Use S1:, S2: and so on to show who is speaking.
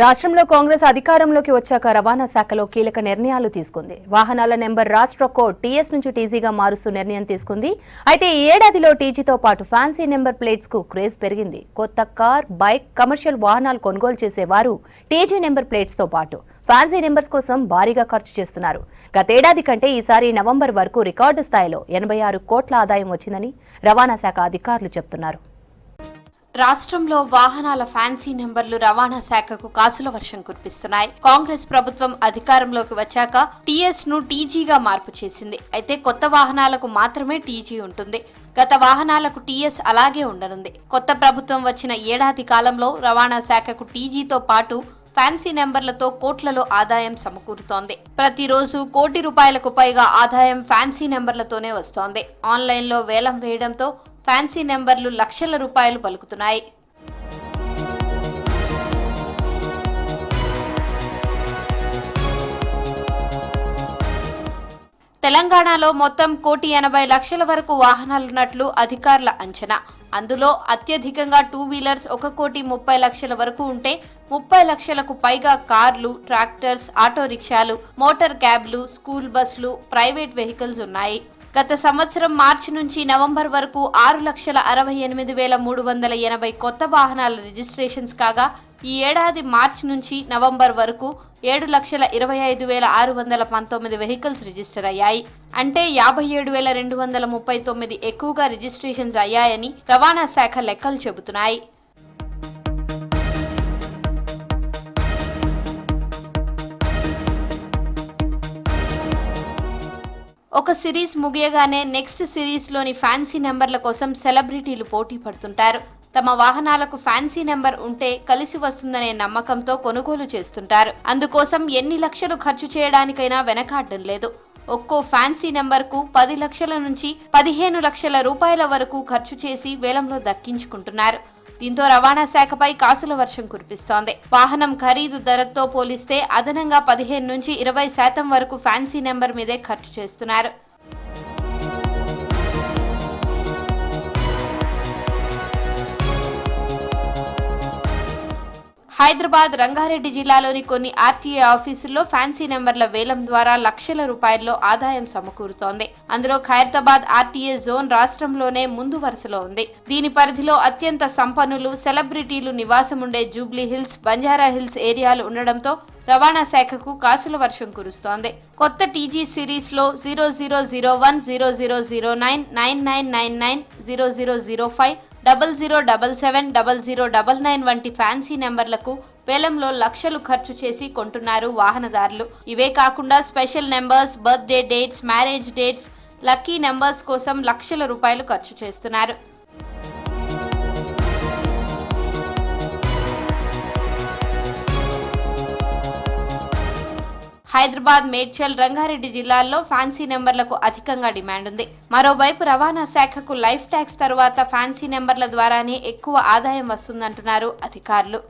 S1: రాష్ట్రంలో కాంగ్రెస్ అధికారంలోకి వచ్చాక రవాణా శాఖలో కీలక నిర్ణయాలు తీసుకుంది. వాహనాల నెంబర్ రాష్ట్ర కోడ్ టీఎస్ నుంచి టీజీగా మారుస్తూ నిర్ణయం తీసుకుంది. అయితే ఈ ఏడాదిలో టీజీతో పాటు ఫ్యాన్సీ నెంబర్ ప్లేట్స్ కు క్రేజ్ పెరిగింది. కొత్త కార్, బైక్, కమర్షియల్ వాహనాలు కొనుగోలు చేసేవారు టీజీ నెంబర్ ప్లేట్స్ తో పాటు ఫ్యాన్సీ నెంబర్స్ కోసం భారీగా ఖర్చు చేస్తున్నారు. గతేడాది కంటే ఈసారి నవంబర్ వరకు రికార్డు స్థాయిలో 86 కోట్ల ఆదాయం వచ్చిందని రవాణా శాఖ అధికారులు చెబుతున్నారు.
S2: రాష్ట్రంలో వాహనాల ఫ్యాన్సీ నెంబర్లు రవాణా శాఖకు కాసుల వర్షం కురిపిస్తున్నాయి. కాంగ్రెస్ ప్రభుత్వం అధికారంలోకి వచ్చాక టీఎస్ ను టీజీగా మార్పు చేసింది. అయితే కొత్త వాహనాలకు మాత్రమే టీజీ ఉంటుంది. గత వాహనాలకు టీఎస్ అలాగే ఉండనుంది. కొత్త ప్రభుత్వం వచ్చిన ఏడాది కాలంలో రవాణా శాఖకు టీజీతో పాటు ఫ్యాన్సీ నెంబర్లతో కోట్లలో ఆదాయం సమకూరుతోంది. ప్రతిరోజు ₹1 కోటి పైగా ఆదాయం ఫ్యాన్సీ నెంబర్లతోనే వస్తోంది. ఆన్లైన్లో వేలం వేయడంతో ఫ్యాన్సీ నెంబర్లు లక్షల రూపాయలు పలుకుతున్నాయి. తెలంగాణలో మొత్తం ₹1,80,00,000 వరకు వాహనాలున్నట్లు అధికారుల అంచనా. అందులో అత్యధికంగా 2 వీలర్స్ ₹1,30,00,000 వరకు ఉంటే 30 లక్షలకు పైగా కార్లు, ట్రాక్టర్స్, ఆటో రిక్షాలు, మోటార్ క్యాబ్లు, స్కూల్ బస్సులు, ప్రైవేట్ వెహికల్స్ ఉన్నాయి. గత సంవత్సరం మార్చి నుంచి నవంబర్ వరకు 6,68,380 కొత్త వాహనాల రిజిస్ట్రేషన్స్ కాగా ఈ ఏడాది మార్చి నుంచి నవంబర్ వరకు 7,25,619 వెహికల్స్ రిజిస్టర్ అయ్యాయి. అంటే 57,239 ఎక్కువగా రిజిస్ట్రేషన్స్ అయ్యాయని రవాణా శాఖ లెక్కలు చెబుతున్నాయి. ఒక సిరీస్ ముగియగానే నెక్స్ట్ సిరీస్ లోని ఫ్యాన్సీ నెంబర్ల కోసం సెలబ్రిటీలు పోటీ పడుతుంటారు. తమ వాహనాలకు ఫ్యాన్సీ నెంబర్ ఉంటే కలిసి వస్తుందనే నమ్మకంతో కొనుగోలు చేస్తుంటారు. అందుకోసం ఎన్ని లక్షలు ఖర్చు చేయడానికైనా వెనకాడడం లేదు. ఒక్కో ఫ్యాన్సీ నెంబర్కు 10 లక్షల నుంచి 15 లక్షల రూపాయల వరకు ఖర్చు చేసి వేలంలో దక్కించుకుంటున్నారు. దీంతో రవాణా శాఖపై కాసుల వర్షం కురిపిస్తోంది. వాహనం ఖరీదు ధరతో పోలిస్తే అదనంగా 15 నుంచి 20% వరకు ఫ్యాన్సీ నెంబర్ మీదే ఖర్చు చేస్తున్నారు. హైదరాబాద్, రంగారెడ్డి జిల్లాలోని కొన్ని ఆర్టీఏ ఆఫీసుల్లో ఫ్యాన్సీ నెంబర్ల వేలం ద్వారా లక్షల రూపాయల్లో ఆదాయం సమకూరుతోంది. అందులో ఖైరతాబాద్ ఆర్టీఏ జోన్ రాష్ట్రంలోనే ముందు వరుసలో ఉంది. దీని పరిధిలో అత్యంత సంపన్నులు, సెలబ్రిటీలు నివాసముండే జూబ్లీ హిల్స్, బంజారా హిల్స్ ఏరియాలు ఉండడంతో రవాణా శాఖకు కాసుల వర్షం కురుస్తోంది. కొత్త టీజీ సిరీస్ లో 0001, 0009, 9999, 0005, 0077, 0099 వంటి ఫ్యాన్సీ నెంబర్లకు వేలంలో లక్షలు ఖర్చు చేసి కొంటున్నారు వాహనదారులు. ఇవే కాకుండా special numbers, birthday dates, marriage dates, lucky numbers కోసం లక్షల రూపాయలు ఖర్చు చేస్తున్నారు. హైదరాబాద్, మేడ్చల్, రంగారెడ్డి జిల్లాల్లో ఫ్యాన్సీ నెంబర్లకు అధికంగా డిమాండ్ ఉంది. మరోవైపు రవాణా శాఖకు లైఫ్ ట్యాక్స్ తరువాత ఫ్యాన్సీ నెంబర్ల ద్వారానే ఎక్కువ ఆదాయం వస్తుందంటున్నారు అధికారులు.